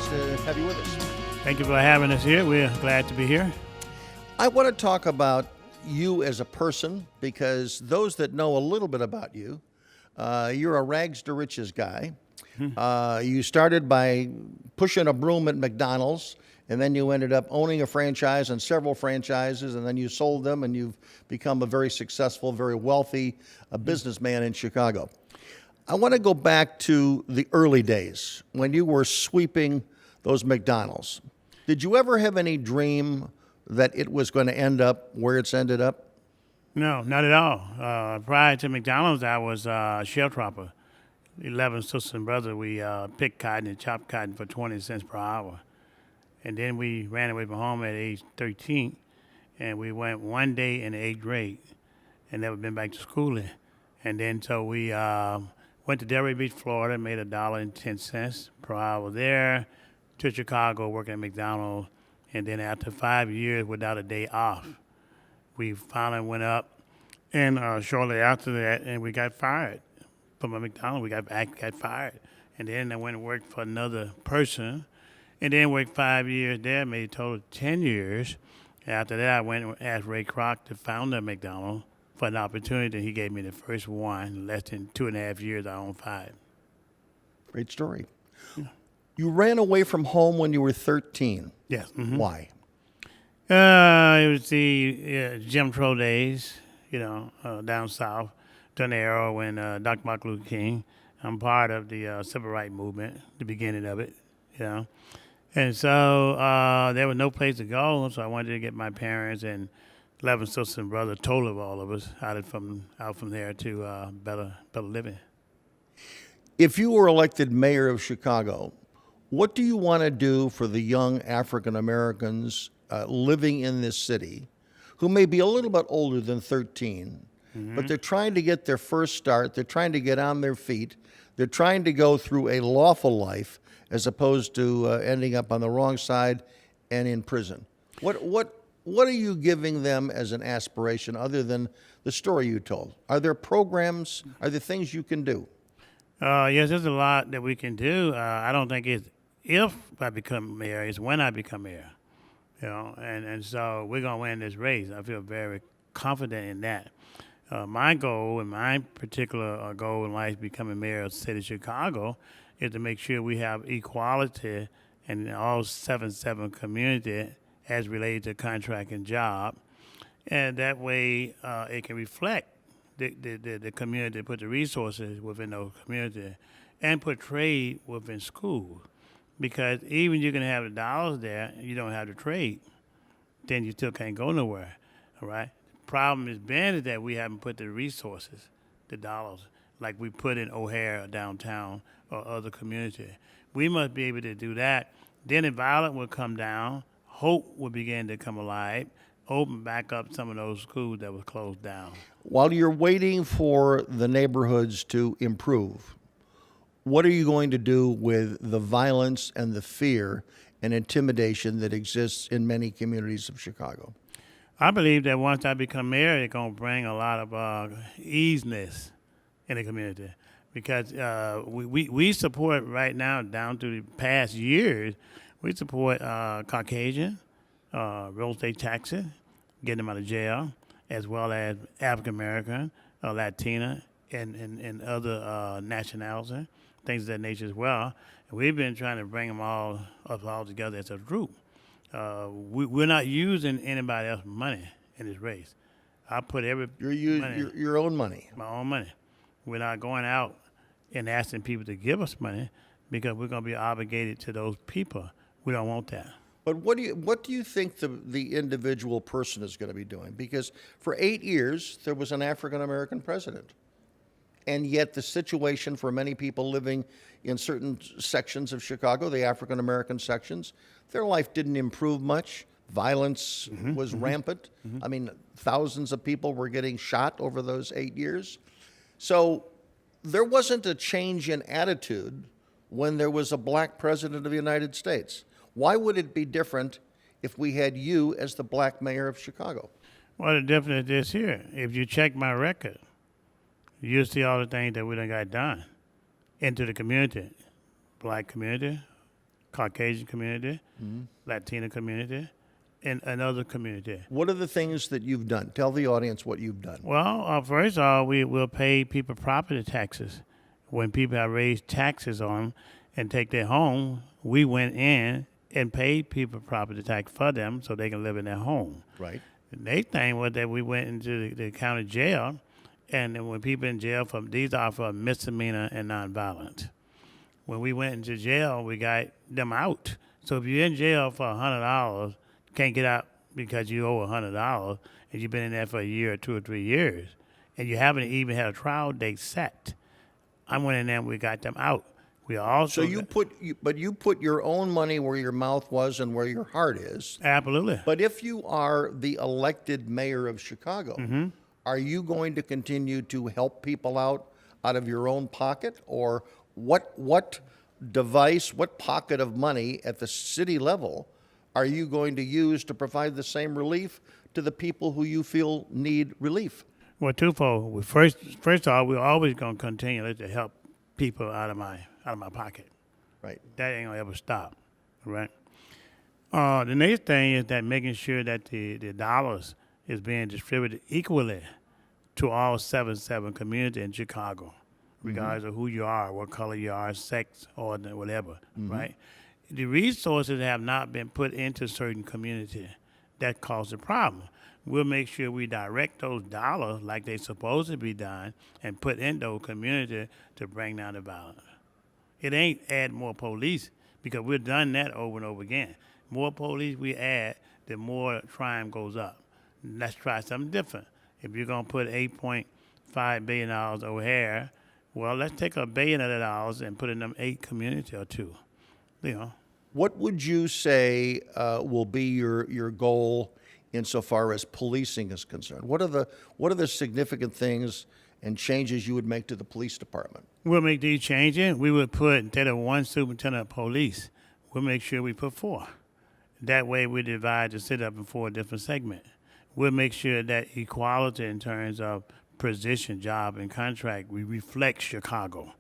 Nice to have you with us. Thank you for having us here. We're glad to be here. I want to talk about you as a person because those that know a little bit about you, you're a rags to riches guy. You started by pushing a broom at McDonald's, and then you ended up owning a franchise and several franchises, and then you sold them, and you've become a very successful, very wealthy businessman in Chicago. I want to go back to the early days when you were sweeping those McDonald's. Did you ever have any dream that it was going to end up where it's ended up? No, not at all. Prior to McDonald's, I was a sharecropper. 11 sisters and brothers, we picked cotton and chopped cotton for 20 cents per hour. And then we ran away from home at age 13, and we went one day in the 8th grade and never been back to schooling. And then so we went to Delray Beach, Florida, made $1.10 per hour there, to Chicago working at McDonald's. And then after 5 years without a day off, we finally went up, and shortly after that, and we got fired from a McDonald's. We got fired. And then I went and worked for another person, and then worked 5 years there, made a total of 10 years. After that, I went and asked Ray Kroc, the founder of McDonald's, for an opportunity. He gave me the first one. In less than 2.5 years, I owned 5. Great story. Yeah. You ran away from home when you were 13. Yes. Mm-hmm. Why? It was the Jim Crow days, down south, during the era when Dr. Martin Luther King. I'm part of the civil rights movement, the beginning of it, And so there was no place to go, so I wanted to get my parents and 11 sisters and brothers, total of all of us, out from there to better living. If you were elected mayor of Chicago, what do you want to do for the young African Americans living in this city who may be a little bit older than 13, but they're trying to get their first start, they're trying to get on their feet, they're trying to go through a lawful life as opposed to ending up on the wrong side and in prison? What are you giving them as an aspiration other than the story you told? Are there programs, are there things you can do? Yes, there's a lot that we can do. I don't think it's if I become mayor, it's when I become mayor. And so we're going to win this race. I feel very confident in that. My goal and my particular goal in life becoming mayor of the city of Chicago is to make sure we have equality in all 7-7 community as related to contract and job. And that way it can reflect the community, put the resources within those communities, and put trade within schools. Because even you can have the dollars there, you don't have the trade, then you still can't go nowhere, all right? The problem has been is that we haven't put the resources, the dollars, like we put in O'Hare downtown or other community. We must be able to do that. Then the violence will come down, hope will begin to come alive, open back up some of those schools that were closed down. While you're waiting for the neighborhoods to improve, what are you going to do with the violence and the fear and intimidation that exists in many communities of Chicago? I believe that once I become mayor, it's going to bring a lot of easiness in the community. Because we support right now, down to the past years, we support Caucasian, real estate taxes, getting them out of jail, as well as African American, Latina, and other nationalities, things of that nature as well. And we've been trying to bring them all together as a group. We're not using anybody else's money in this race. I put every your own money. My own money. We're not going out and asking people to give us money because we're going to be obligated to those people. We don't want that. But what do you think the individual person is going to be doing? Because for 8 years, there was an African-American president. And yet the situation for many people living in certain sections of Chicago, the African-American sections, their life didn't improve much. Violence was rampant. I mean, thousands of people were getting shot over those 8 years. So there wasn't a change in attitude when there was a black president of the United States. Why would it be different if we had you as the black mayor of Chicago? Well, the difference is here. If you check my record, you'll see all the things that we done got done into the community, black community, Caucasian community, Latino community, and another community. What are the things that you've done? Tell the audience what you've done. Well, first of all, we will pay people property taxes. When people have raised taxes on them and take their home, we went in and paid people property tax for them so they can live in their home. Right. The next thing was that we went into the county jail, and then when people in jail, these are for misdemeanor and nonviolent. When we went into jail, we got them out. So if you're in jail for $100, can't get out because you owe $100, and you've been in there for a year or 2 or 3 years, and you haven't even had a trial date set, I went in there and we got them out. We also So you put your own money where your mouth was and where your heart is. absolutely. But if you are the elected mayor of Chicago, are you going to continue to help people out of your own pocket, or what device, what pocket of money at the city level are you going to use to provide the same relief to the people who you feel need relief? Well, twofold. First of all, we're always going to continue to help people out of my pocket. Right. That ain't gonna ever stop, right? The next thing is that making sure that the dollars is being distributed equally to all 7 communities in Chicago, regardless of who you are, what color you are, sex, or whatever, right? The resources have not been put into certain communities. That caused a problem. We'll make sure we direct those dollars like they're supposed to be done and put in those communities to bring down the violence. It ain't add more police, because we've done that over and over again. More police we add, the more crime goes up. Let's try something different. If you're going to put $8.5 billion over here, well, let's take $1 billion of the dollars and put it in them 8 communities or 2. You know. What would you say will be your goal insofar as policing is concerned? What are the significant things and changes you would make to the police department? We'll make these changes. We would put, instead of 1 superintendent of police, we'll make sure we put 4. That way we divide the city up in 4 different segments. We'll make sure that equality in terms of position, job, and contract, we reflect Chicago,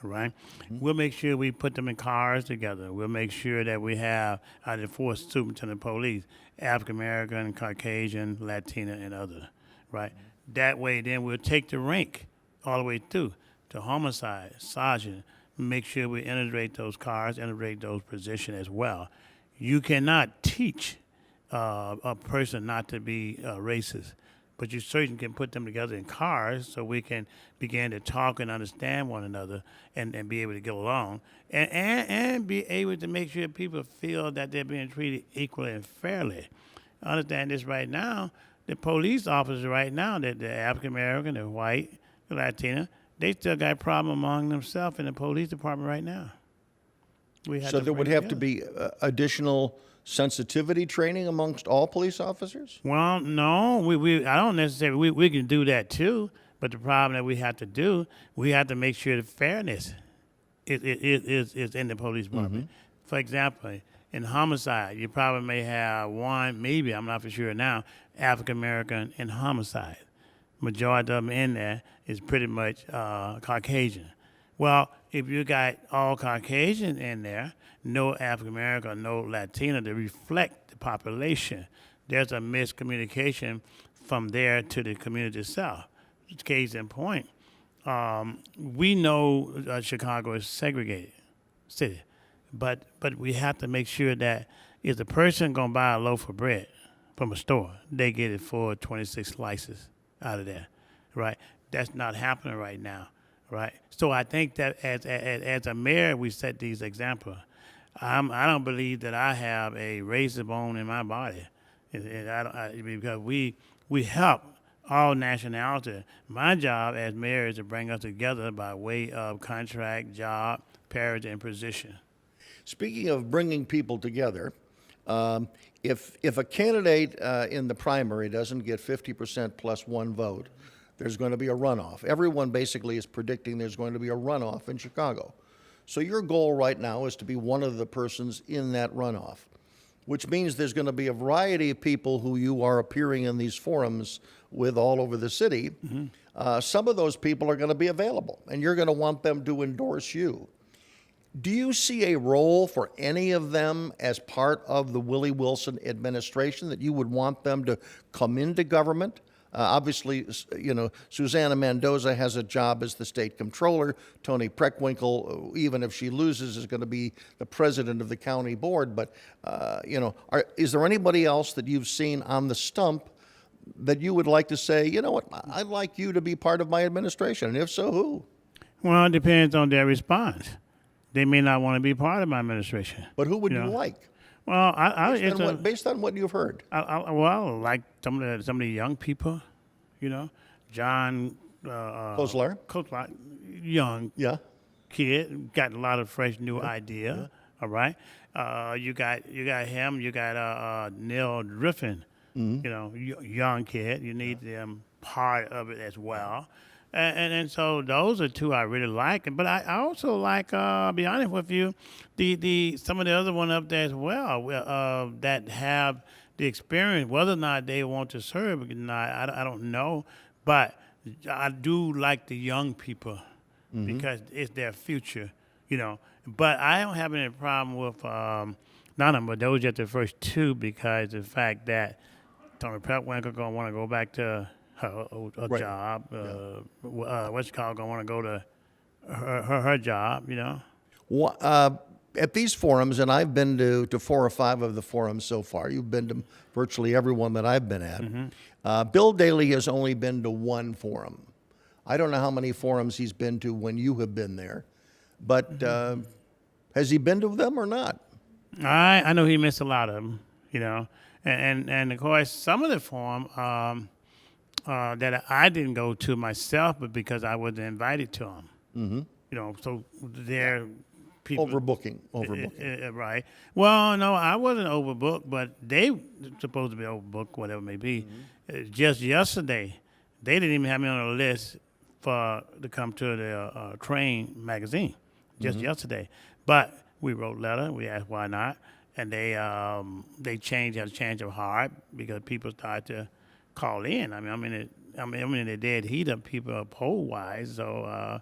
right? We'll make sure we put them in cars together. We'll make sure that we have, out of the 4 superintendent of police, African-American, Caucasian, Latina, and others, right? That way, then we'll take the rank all the way through to homicide, sergeant, make sure we integrate those cars, integrate those positions as well. You cannot teach a person not to be racist, but you certainly can put them together in cars so we can begin to talk and understand one another and be able to get along and be able to make sure people feel that they're being treated equally and fairly. Understand this right now. The police officers right now, the African American, the white, the Latina, they still got a problem among themselves in the police department right now. So there would have to be additional sensitivity training amongst all police officers? Well, no, I don't necessarily. We can do that too, but the problem that we have to do, we have to make sure the fairness is in the police department. For example, in homicide, you probably may have one, maybe, I'm not for sure now, African American in homicide. Majority of them in there is pretty much Caucasian. Well, if you got all Caucasian in there, no African American, no Latino to reflect the population, there's a miscommunication from there to the community itself. Case in point, we know Chicago is a segregated city, but we have to make sure that if the person gonna buy a loaf of bread from a store, they get it for 26 slices out of there, right? That's not happening right now, right? So I think that as a mayor, we set these examples. I don't believe that I have a racist bone in my body, because we help all nationality. My job as mayor is to bring us together by way of contract, job, parity, and position. Speaking of bringing people together, if a candidate in the primary doesn't get 50% plus 1 vote, there's going to be a runoff. Everyone basically is predicting there's going to be a runoff in Chicago. So your goal right now is to be one of the persons in that runoff, which means there's going to be a variety of people who you are appearing in these forums with all over the city. Some of those people are going to be available, and you're going to want them to endorse you. Do you see a role for any of them as part of the Willie Wilson administration, that you would want them to come into government? Obviously, Susanna Mendoza has a job as the state comptroller. Tony Preckwinkle, even if she loses, is going to be the president of the county board. But, is there anybody else that you've seen on the stump that you would like to say, you know what, I'd like you to be part of my administration? And if so, who? Well, it depends on their response. They may not want to be part of my administration. But who would you like? Well, Based on what you've heard. Like some of the young people, John Kozlar? Kozlar, young Yeah. kid, got a lot of fresh new idea. Yeah. All right, you got him. You got Neil Griffin, young kid. You need them part of it as well. And so those are two I really like. But I also like, be honest with you, the some of the other one up there as well, that have the experience. Whether or not they want to serve or not, I don't know. But I do like the young people because it's their future, But I don't have any problem with none of them, but those are the first two, because the fact that Tony Preckwinkle going to want to go back to her Right. job. What's called gonna want to go to her job, At these forums, and I've been to 4 or 5 of the forums so far. You've been to virtually every one that I've been at. Bill Daley has only been to 1 forum. I don't know how many forums he's been to when you have been there, but has he been to them or not? I know he missed a lot of them, and of course some of the forum. That I didn't go to myself, but because I wasn't invited to them. So they're people Overbooking. right. Well, no, I wasn't overbooked, but they supposed to be overbooked, whatever it may be. Just yesterday, they didn't even have me on the list to come to the Train magazine. Just yesterday, but we wrote a letter. We asked why not, and they had a change of heart because people started to call in. I'm in the dead heat of people poll wise. So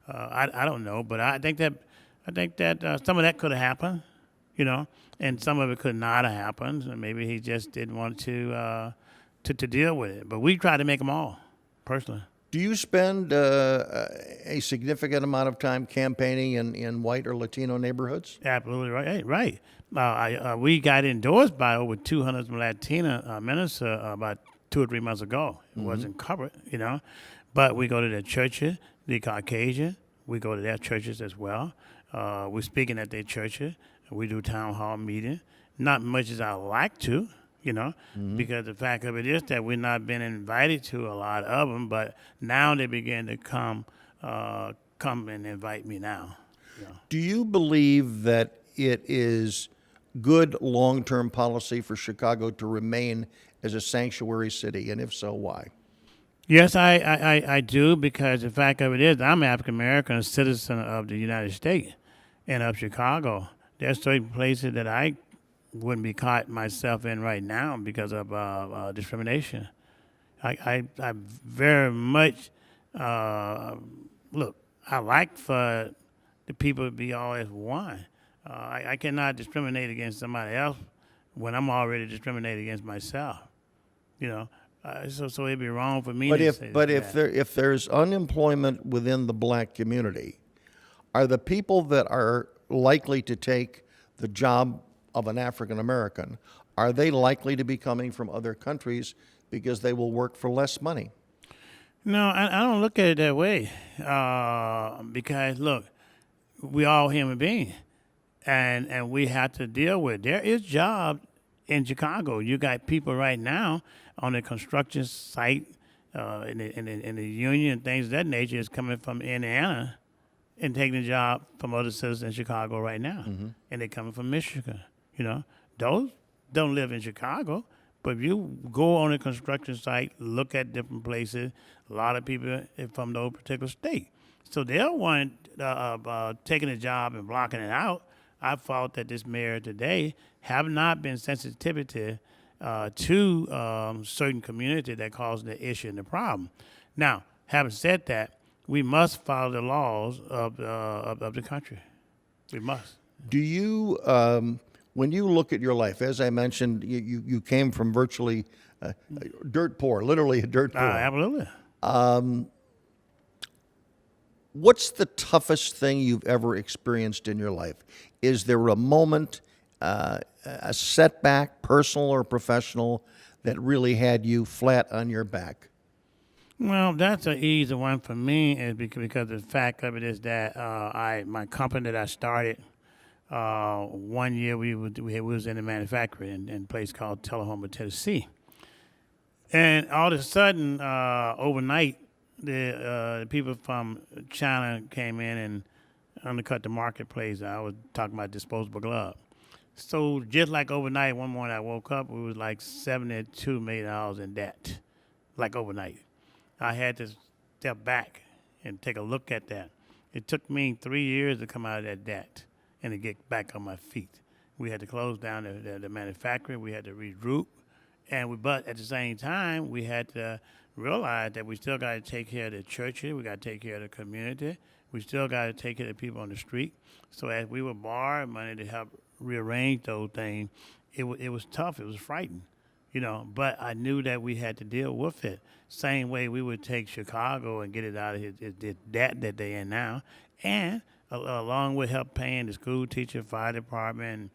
I don't know, but I think that some of that could have happened, and some of it could not have happened. And maybe he just didn't want to deal with it. But we tried to make them all, personally. Do you spend a significant amount of time campaigning in white or Latino neighborhoods? Absolutely right. Hey, right. We got endorsed by over 200 Latina ministers about 2 or 3 months ago. It wasn't covered, But we go to their churches, the Caucasian. We go to their churches as well. We're speaking at their churches. We do town hall meetings. Not much as I like to, because the fact of it is that we're not been invited to a lot of them. But now they begin to come and invite me now. Do you believe that it is good long-term policy for Chicago to remain as a sanctuary city, and if so, why? Yes, I do, because the fact of it is I'm African American, a citizen of the United States and of Chicago. There's certain places that I wouldn't be caught myself in right now because of discrimination. I very much look. I like for the people to be all as one. I cannot discriminate against somebody else when I'm already discriminating against myself. So it'd be wrong for me to say that. If there's unemployment within the black community, are the people that are likely to take the job of an African American, are they likely to be coming from other countries because they will work for less money? No, I don't look at it that way. Because look, we all human beings, and we have to deal with. There is jobs in Chicago. You got people right now on the construction site, in the union and things of that nature is coming from Indiana and taking a job from other citizens in Chicago right now. And they're coming from Michigan. Those don't live in Chicago, but if you go on a construction site, look at different places, a lot of people are from those particular state. So they're one taking a job and blocking it out. I thought that this mayor today have not been sensitivity to certain community that caused the issue and the problem. Now, having said that, we must follow the laws of the country. We must. Do you, when you look at your life, as I mentioned, you came from virtually dirt poor, literally dirt poor. Absolutely. What's the toughest thing you've ever experienced in your life? Is there a moment, a setback, personal or professional, that really had you flat on your back? Well, that's an easy one for me, is because the fact of it is that my company that I started, 1 year we was in the manufacturing in a place called Tullahoma, Tennessee, and all of a sudden, overnight, the people from China came in and undercut the marketplace. I was talking about disposable gloves. So just like overnight, one morning I woke up, we was like $72 million in debt, like overnight. I had to step back and take a look at that. It took me 3 years to come out of that debt and to get back on my feet. We had to close down the manufacturing. We had to regroup. But at the same time, we had to realize that we still got to take care of the churches. We got to take care of the community. We still got to take care of the people on the street. So as we were borrowing money to help rearrange those things, it was tough. It was frightening, But I knew that we had to deal with it. Same way we would take Chicago and get it out of the debt that they're in now, and along with help paying the school teacher, fire department,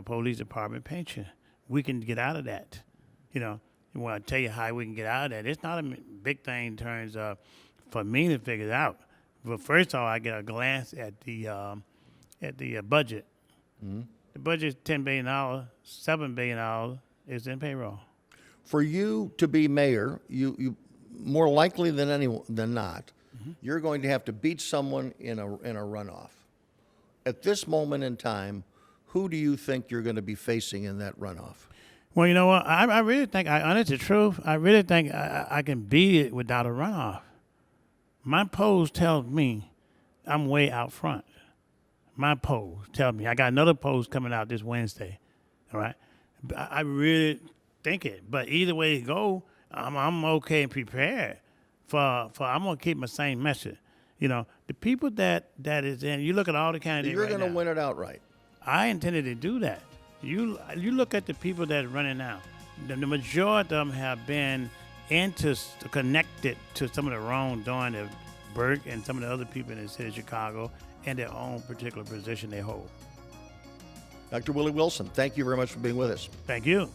police department pension, we can get out of that. When I tell you how we can get out of that, it's not a big thing in terms of for me to figure it out. But first of all, I get a glance at the budget. Mm-hmm. The budget is $10 billion. $7 billion is in payroll. For you to be mayor, you more likely than not, mm-hmm. you're going to have to beat someone in a runoff. At this moment in time, who do you think you're going to be facing in that runoff? Well, you know what? I really think, honest to truth, I really think I can beat it without a runoff. My polls tell me I'm way out front. My polls tell me. I got another poll coming out this Wednesday, all right? I really think it. But either way it go, I'm okay and prepared for I'm going to keep my same message. The people that is in, you look at all the candidates You're right going to win it outright. I intended to do that. You look at the people that are running now. The majority of them have been connected to some of the wrongdoing of Burke and some of the other people in the city of Chicago and their own particular position they hold. Dr. Willie Wilson, thank you very much for being with us. Thank you.